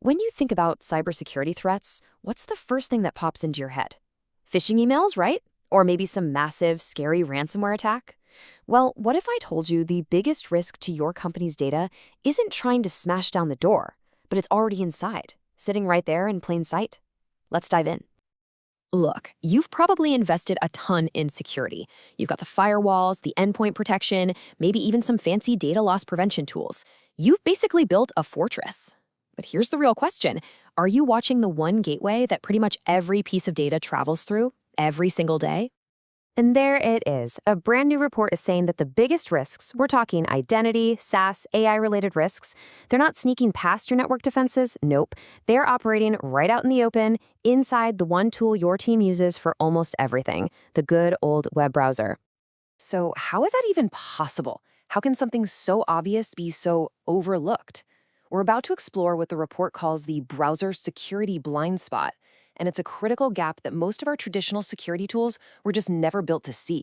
When you think about cybersecurity threats, what's the first thing that pops into your head? Phishing emails, right? Or maybe some massive, scary ransomware attack? Well, what if I told you the biggest risk to your company's data isn't trying to smash down the door, but it's already inside, sitting right there in plain sight? Let's dive in. Look, you've probably invested a ton in security. You've got the firewalls, the endpoint protection, maybe even some fancy data loss prevention tools. You've basically built a fortress. But here's the real question. Are you watching the one gateway that pretty much every piece of data travels through every single day? And there it is. A brand new report is saying that the biggest risks, we're talking identity, SaaS, AI-related risks, they're not sneaking past your network defenses. Nope. They're operating right out in the open, inside the one tool your team uses for almost everything, the good old web browser. So how is that even possible? How can something so obvious be so overlooked? We're about to explore what the report calls the browser security blind spot, and it's a critical gap that most of our traditional security tools were just never built to see.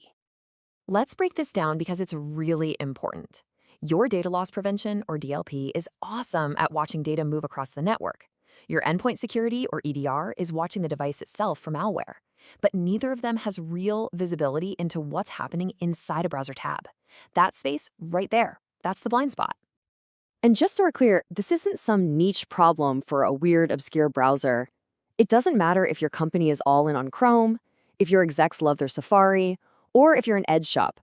Let's break this down because it's really important. Your data loss prevention, or DLP, is awesome at watching data move across the network. Your endpoint security, or EDR, is watching the device itself for malware. But neither of them has real visibility into what's happening inside a browser tab. That space right there, that's the blind spot. And just so we're clear, this isn't some niche problem for a weird, obscure browser. It doesn't matter if your company is all in on Chrome, if your execs love their Safari, or if you're an Edge shop.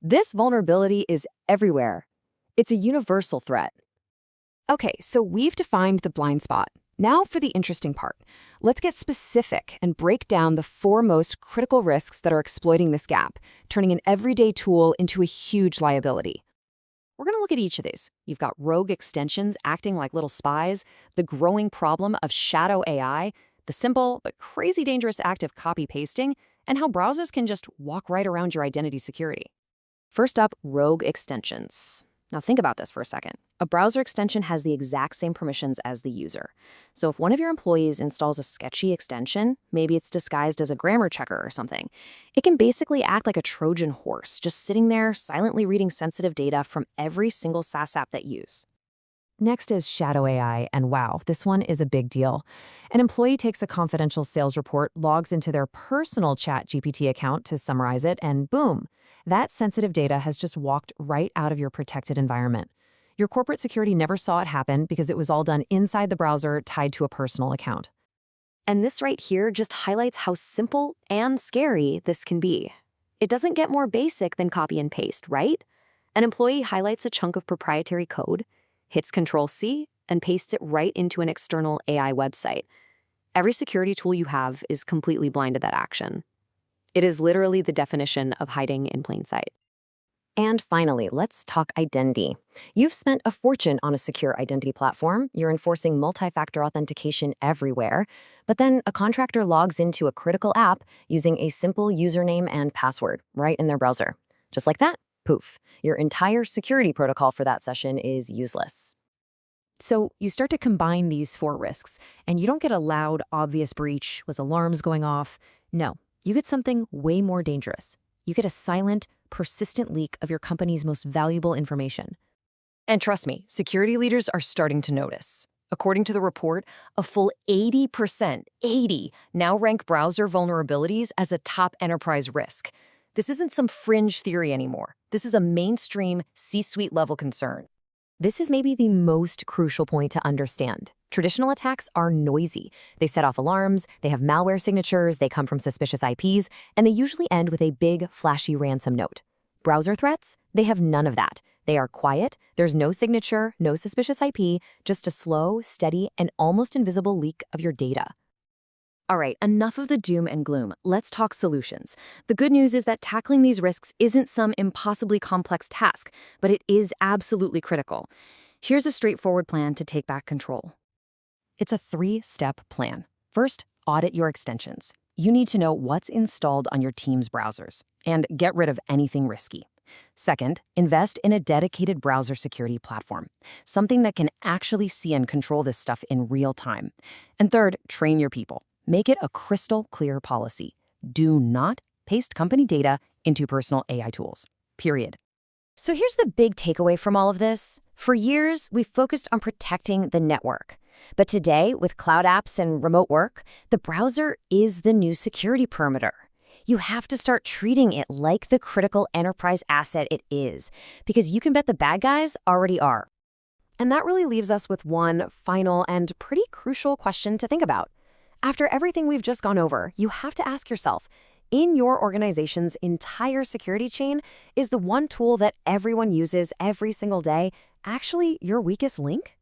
This vulnerability is everywhere. It's a universal threat. Okay, so we've defined the blind spot. Now for the interesting part. Let's get specific and break down the four most critical risks that are exploiting this gap, turning an everyday tool into a huge liability. We're going to look at each of these. You've got rogue extensions acting like little spies, the growing problem of shadow AI, the simple but crazy dangerous act of copy-pasting, and how browsers can just walk right around your identity security. First up, rogue extensions. Now think about this for a second. A browser extension has the exact same permissions as the user. So if one of your employees installs a sketchy extension, maybe it's disguised as a grammar checker or something, it can basically act like a Trojan horse, just sitting there silently reading sensitive data from every single SaaS app that you use. Next is shadow AI, and wow, this one is a big deal. An employee takes a confidential sales report, logs into their personal ChatGPT account to summarize it, and boom, that sensitive data has just walked right out of your protected environment. Your corporate security never saw it happen because it was all done inside the browser tied to a personal account. And this right here just highlights how simple and scary this can be. It doesn't get more basic than copy and paste, right? An employee highlights a chunk of proprietary code, hits Control-C, and pastes it right into an external AI website. Every security tool you have is completely blind to that action. It is literally the definition of hiding in plain sight. And finally, let's talk identity. You've spent a fortune on a secure identity platform. You're enforcing multi-factor authentication everywhere. But then a contractor logs into a critical app using a simple username and password right in their browser. Just like that, poof, your entire security protocol for that session is useless. So you start to combine these four risks, and you don't get a loud, obvious breach with alarms going off. No, you get something way more dangerous. You get a silent, persistent leak of your company's most valuable information. And trust me, security leaders are starting to notice. According to the report, a full 80%, now rank browser vulnerabilities as a top enterprise risk. This isn't some fringe theory anymore. This is a mainstream C-suite level concern. This is maybe the most crucial point to understand. Traditional attacks are noisy. They set off alarms, they have malware signatures, they come from suspicious IPs, and they usually end with a big, flashy ransom note. Browser threats? They have none of that. They are quiet, there's no signature, no suspicious IP, just a slow, steady, and almost invisible leak of your data. All right, enough of the doom and gloom. Let's talk solutions. The good news is that tackling these risks isn't some impossibly complex task, but it is absolutely critical. Here's a straightforward plan to take back control. It's a 3-step plan. First, audit your extensions. You need to know what's installed on your team's browsers and get rid of anything risky. Second, invest in a dedicated browser security platform, something that can actually see and control this stuff in real time. And third, train your people. Make it a crystal clear policy. Do not paste company data into personal AI tools. Period. So here's the big takeaway from all of this. For years, we've focused on protecting the network. But today, with cloud apps and remote work, the browser is the new security perimeter. You have to start treating it like the critical enterprise asset it is, because you can bet the bad guys already are. And that really leaves us with one final and pretty crucial question to think about. After everything we've just gone over, you have to ask yourself, in your organization's entire security chain, is the one tool that everyone uses every single day actually your weakest link?